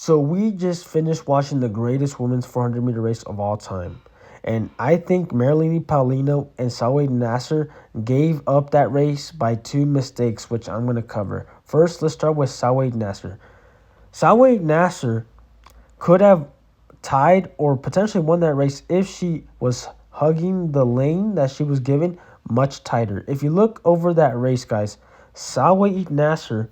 So we just finished watching the greatest women's 400-meter race of all time. And I think Marilyn Paulino and Salwe Nasser gave up that race by two mistakes, which I'm going to cover. First, let's start with Salwe Nasser. Salwe Nasser could have tied or potentially won that race if she was hugging the lane that she was given much tighter. If you look over that race, guys, Salwe Nasser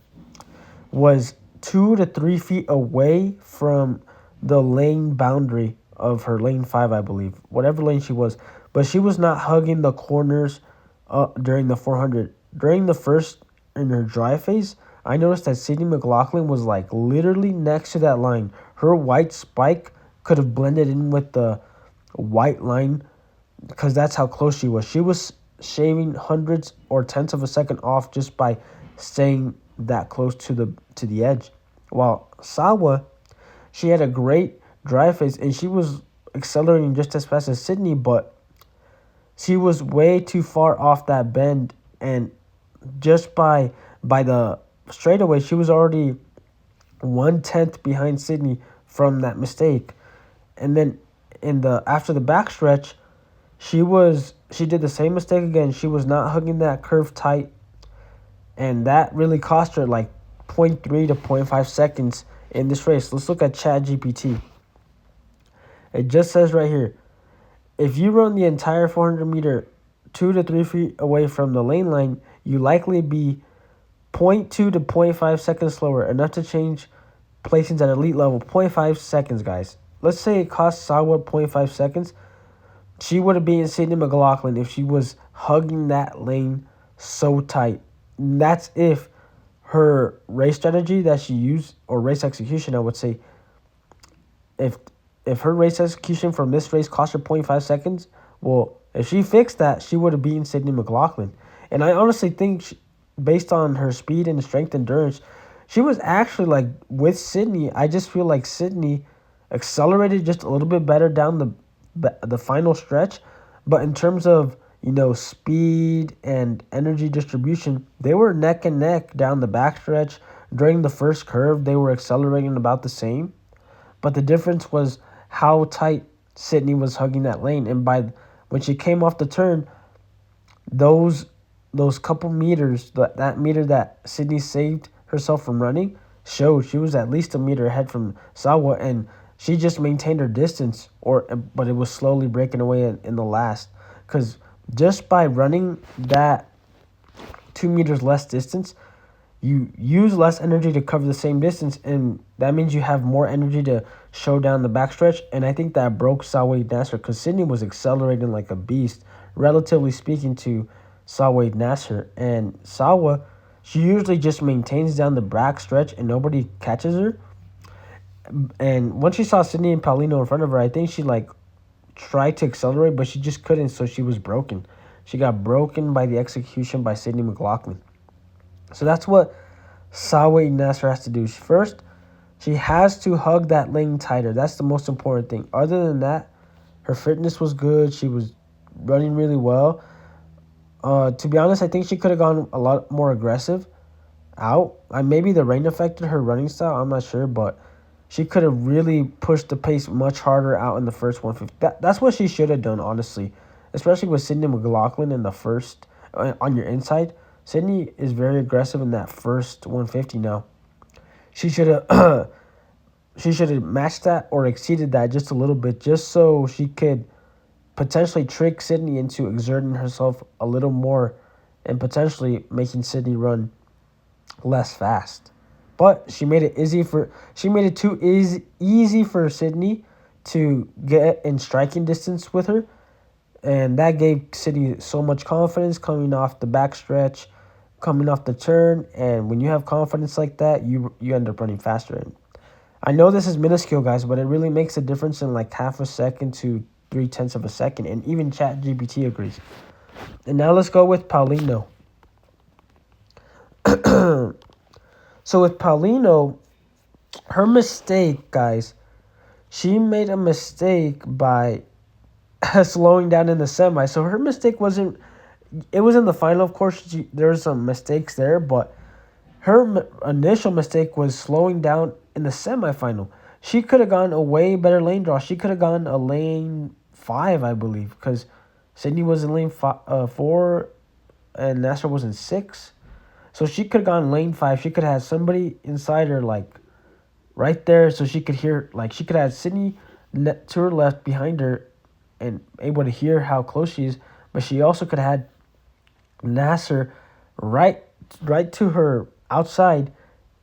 was 2 to 3 feet away from the lane boundary of her lane 5, I believe, whatever lane she was. But she was not hugging the corners during the 400. During the first, in her dry phase, I noticed that Sydney McLaughlin was like literally next to that line. Her white spike could have blended in with the white line because that's how close she was. She was shaving hundreds or tenths of a second off just by staying that close to the edge. While Sawa, she had a great drive phase and she was accelerating just as fast as Sydney, but she was way too far off that bend, and just by the straightaway she was already 1/10 behind Sydney from that mistake. And then in the after the backstretch, she did the same mistake again. She was not hugging that curve tight, and that really cost her like zero point 0.3 to zero point 0.5 seconds in this race. Let's look at ChatGPT. It just says right here, if you run the entire 400-meter 2 to 3 feet away from the lane line, you likely be 0.2 to zero point 0.5 seconds slower, enough to change placings at elite level. 0.5 seconds, guys. Let's say it costs Sawa 0.5 seconds. She would have beaten Sydney McLaughlin if she was hugging that lane so tight. That's if her race strategy that she used, or race execution, I would say, if her race execution from this race cost her zero point 0.5 seconds, well, if she fixed that, she would have beaten Sydney McLaughlin. And I honestly think, based on her speed and strength endurance, she was actually like with Sydney. I just feel like Sydney accelerated just a little bit better down the final stretch, but in terms of speed and energy distribution, they were neck and neck down the backstretch. During the first curve, they were accelerating about the same, but the difference was how tight Sydney was hugging that lane. And when she came off the turn, those couple meters, that meter that Sydney saved herself from running, showed she was at least a meter ahead from Sawa, and she just maintained her distance, but it was slowly breaking away in the last, because just by running that 2 meters less distance, you use less energy to cover the same distance, and that means you have more energy to show down the backstretch. And I think that broke Sawa Nasser, because Sydney was accelerating like a beast, relatively speaking, to Sawa Nasser. And Sawa, she usually just maintains down the backstretch and nobody catches her. And once she saw Sydney and Paulino in front of her, I think she tried to accelerate, but she just couldn't, so she was broken. She got broken by the execution by Sydney McLaughlin. So that's what Sawa Nasser has to do. First, she has to hug that lane tighter. That's the most important thing. Other than that, her fitness was good. She was running really well. To be honest, I think she could have gone a lot more aggressive out. Maybe the rain affected her running style. I'm not sure, but she could have really pushed the pace much harder out in the first 150. That's what she should have done, honestly, especially with Sydney McLaughlin in the first on your inside. Sydney is very aggressive in that first 150 now. She should have she should have matched that or exceeded that just a little bit, just so she could potentially trick Sydney into exerting herself a little more and potentially making Sydney run less fast. But she made it too easy for Sydney to get in striking distance with her, and that gave Sydney so much confidence coming off the backstretch, coming off the turn. And when you have confidence like that, you end up running faster. And I know this is minuscule, guys, but it really makes a difference in like half a second to 0.3 of a second, and even ChatGPT agrees. And now let's go with Paulino. So with Paulino, her mistake, guys, she made a mistake by slowing down in the semi. So her mistake it was in the final, of course. There were some mistakes there, but her initial mistake was slowing down in the semifinal. she could have gone a way better lane draw. She could have gone a lane 5, I believe, because Sydney was in lane 4 and Nasser was in 6. So she could have gone lane 5. She could have had somebody inside her, like, right there, so she could hear, like, she could have Sydney to her left behind her and able to hear how close she is. But she also could have had Nasser right to her outside,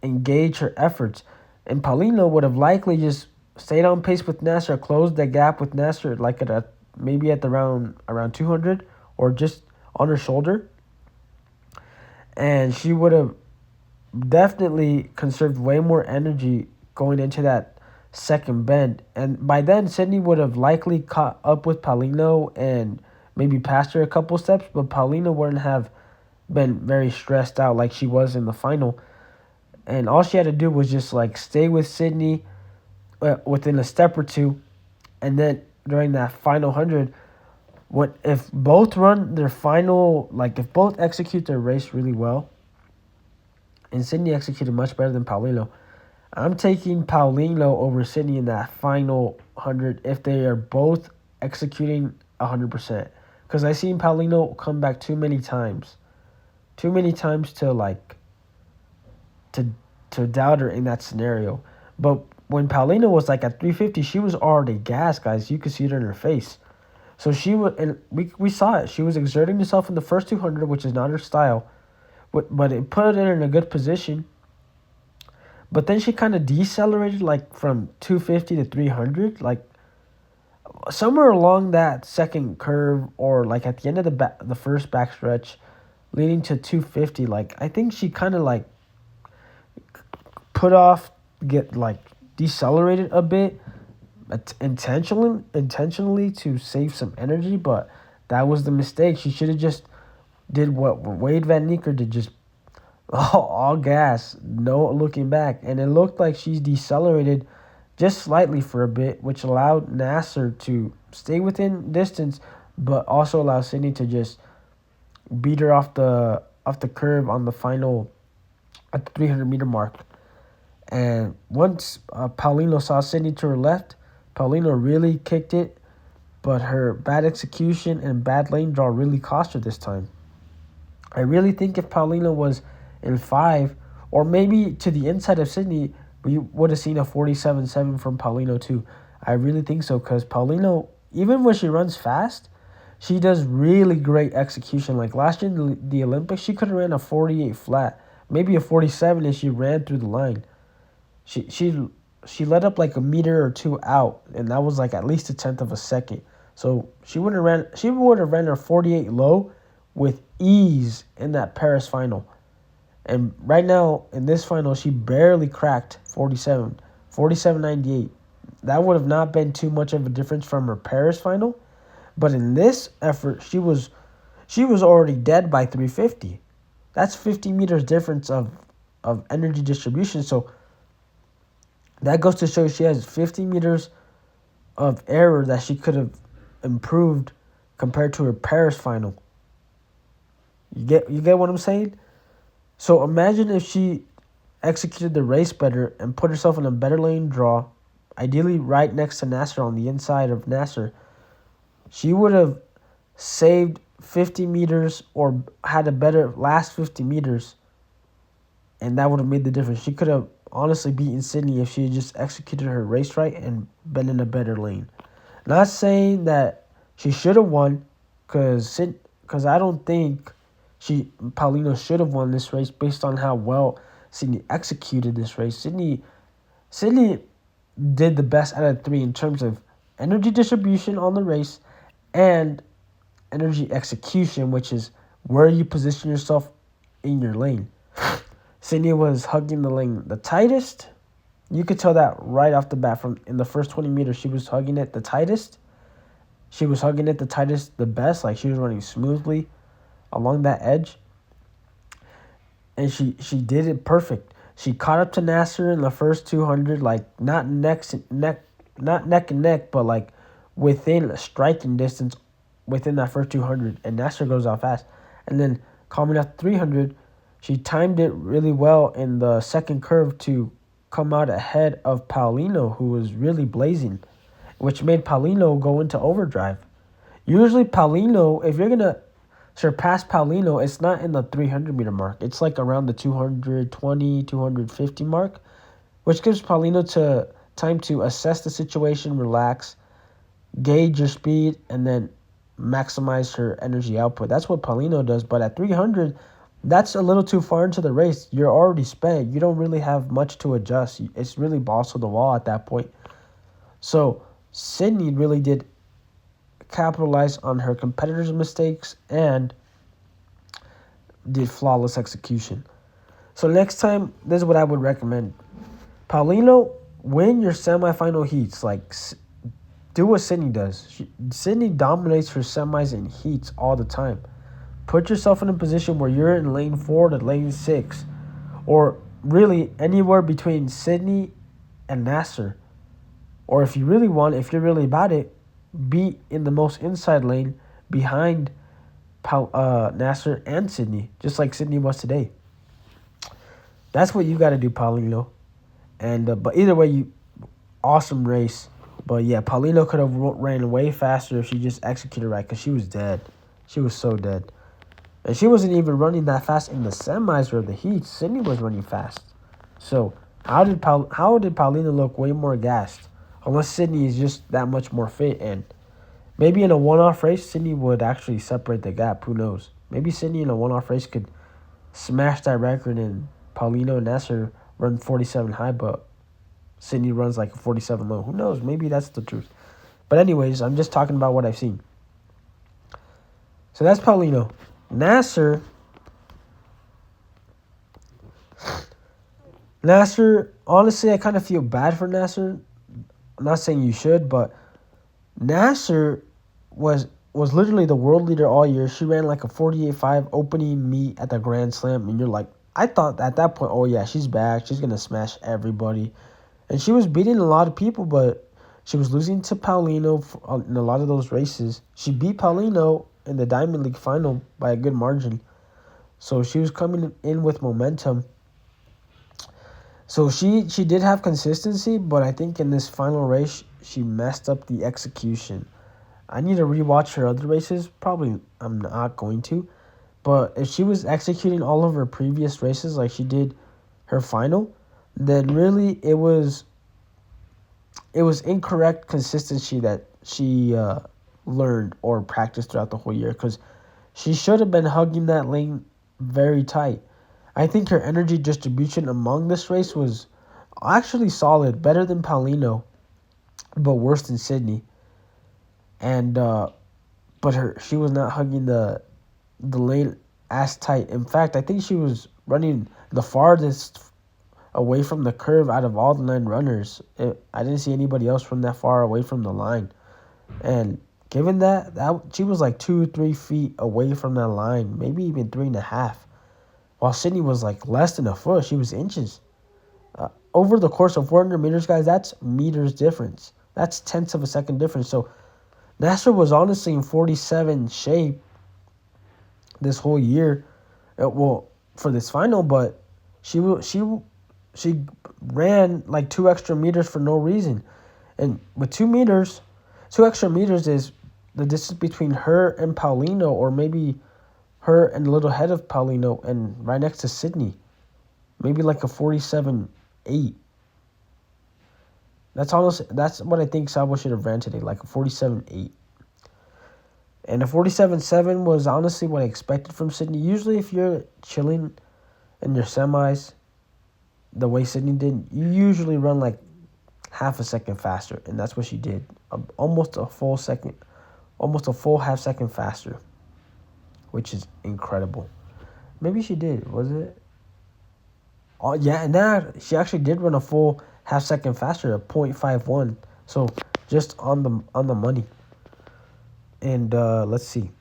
engage her efforts. And Paulino would have likely just stayed on pace with Nasser, closed the gap with Nasser, like at maybe at the around 200 or just on her shoulder. And she would have definitely conserved way more energy going into that second bend. And by then, Sydney would have likely caught up with Paulino and maybe passed her a couple steps, but Paulino wouldn't have been very stressed out like she was in the final. And all she had to do was just like stay with Sydney within a step or two. And then during that final 100, if both run their final, like if both execute their race really well, and Sydney executed much better than Paulino, I'm taking Paulino over Sydney in that final 100 if they are both executing 100%. Because I've seen Paulino come back too many times. Too many times to like to doubt her in that scenario. But when Paulino was like at 350, she was already gassed, guys. You could see it in her face. So she was, and we saw it. She was exerting herself in the first 200, which is not her style, but it put her in a good position. But then she kind of decelerated, like from 250 to 300, like somewhere along that second curve, or like at the end of the first backstretch, leading to 250. Like I think she kind of like get like decelerated a bit, intentionally to save some energy, but that was the mistake. She should have just did what Wade Van Niekerk did, just all gas, no looking back. And it looked like she decelerated just slightly for a bit, which allowed Nasser to stay within distance, but also allowed Sydney to just beat her off the curve on the final at the 300-meter mark. And once Paulino saw Sydney to her left, Paulino really kicked it, but her bad execution and bad lane draw really cost her this time. I really think if Paulino was in 5, or maybe to the inside of Sydney, we would have seen a 47.7 from Paulino too. I really think so, because Paulino, even when she runs fast, she does really great execution. Like last year in the Olympics, she could have ran a 48 flat, maybe a 47 if she ran through the line. She let up like a meter or two out, and that was like at least 1/10 of a second. So she would have ran her 48 low with ease in that Paris final. And right now in this final, she barely cracked 47.98. That would have not been too much of a difference from her Paris final, but in this effort, she was already dead by 350. That's 50 meters difference of energy distribution. So that goes to show she has 50 meters of error that she could have improved compared to her Paris final. You get what I'm saying? So imagine if she executed the race better and put herself in a better lane draw, ideally right next to Nasser on the inside of Nasser. She would have saved 50 meters or had a better last 50 meters, and that would have made the difference. She could have honestly beaten Sydney if she had just executed her race right and been in a better lane. Not saying that she should have won, because I don't think Paulino should have won this race based on how well Sydney executed this race. Sydney did the best out of 3 in terms of energy distribution on the race and energy execution, which is where you position yourself in your lane. Sydney was hugging the lane the tightest. You could tell that right off the bat. From in the first 20 meters, she was hugging it the tightest. She was hugging it the tightest, the best. Like she was running smoothly along that edge. And she did it perfect. She caught up to Nasser in the first 200, like not neck and neck, but like within striking distance within that first 200. And Nasser goes out fast. And then coming up 300, she timed it really well in the second curve to come out ahead of Paulino, who was really blazing, which made Paulino go into overdrive. Usually, Paulino, if you're going to surpass Paulino, it's not in the 300-meter mark. It's like around the 220, 250 mark, which gives Paulino time to assess the situation, relax, gauge your speed, and then maximize her energy output. That's what Paulino does. But at 300, that's a little too far into the race. You're already spent. You don't really have much to adjust. It's really balls to the wall at that point. So Sydney really did capitalize on her competitors' mistakes and did flawless execution. So next time, this is what I would recommend. Paulino, win your semifinal heats. Like, do what Sydney does. Sydney dominates her semis and heats all the time. Put yourself in a position where you're in lane 4 to lane 6, or really anywhere between Sydney and Nasser. Or if you really want, if you're really about it, be in the most inside lane behind Nasser and Sydney, just like Sydney was today. That's what you got to do, Paulino. And but either way, awesome race. But yeah, Paulino could have ran way faster if she just executed right, because she was dead. She was so dead. And she wasn't even running that fast in the semis or the heats. Sydney was running fast. So how did Paulino look way more gassed? Unless Sydney is just that much more fit. And maybe in a one-off race, Sydney would actually separate the gap. Who knows? Maybe Sydney in a one-off race could smash that record and Paulino and Nasser run 47 high, but Sydney runs like a 47 low. Who knows? Maybe that's the truth. But anyways, I'm just talking about what I've seen. So that's Paulino. Nasser, honestly, I kind of feel bad for Nasser. I'm not saying you should, but Nasser was literally the world leader all year. She ran like a 48.5 opening meet at the Grand Slam, and you're like, I thought at that point, oh yeah, she's back. She's going to smash everybody. And she was beating a lot of people, but she was losing to Paulino in a lot of those races. She beat Paulino in the Diamond League final by a good margin. So she was coming in with momentum. So she did have consistency, but I think in this final race, she messed up the execution. I need to rewatch her other races. Probably I'm not going to. But if she was executing all of her previous races like she did her final, then really it was incorrect consistency that she learned or practiced throughout the whole year, because she should have been hugging that lane very tight. I think her energy distribution among this race was actually solid, better than Paulino, but worse than Sydney. And but she was not hugging the lane as tight. In fact, I think she was running the farthest away from the curve out of all the 9 runners. I didn't see anybody else from that far away from the line. And given that she was like 2-3 feet away from that line, maybe even 3.5. While Sydney was like less than a foot, she was inches. Over the course of 400 meters, guys, that's meters difference. That's tenths of a second difference. So Nasser was honestly in 47 shape this whole year. Well, for this final, but she ran like 2 extra meters for no reason. And with 2 extra meters is the distance between her and Paulino, or maybe her and a little ahead of Paulino and right next to Sydney. Maybe like a 47.8. That's what I think Sabo should have ran today, like a 47.8. And a 47.7 was honestly what I expected from Sydney. Usually if you're chilling in your semis the way Sydney did, you usually run like half a second faster, and that's what she did. Almost a full half second faster, which is incredible. Maybe she did, was it? Oh yeah, and she actually did run a full half second faster at 0.51. So just on the money. And let's see.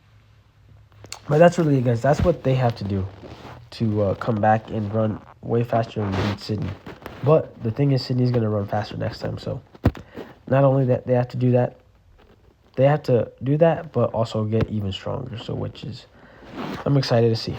But that's really it, guys. That's what they have to do to come back and run way faster and beat Sydney. But the thing is, Sydney's going to run faster next time. So not only that they have to do that, but also get even stronger. So which is, I'm excited to see.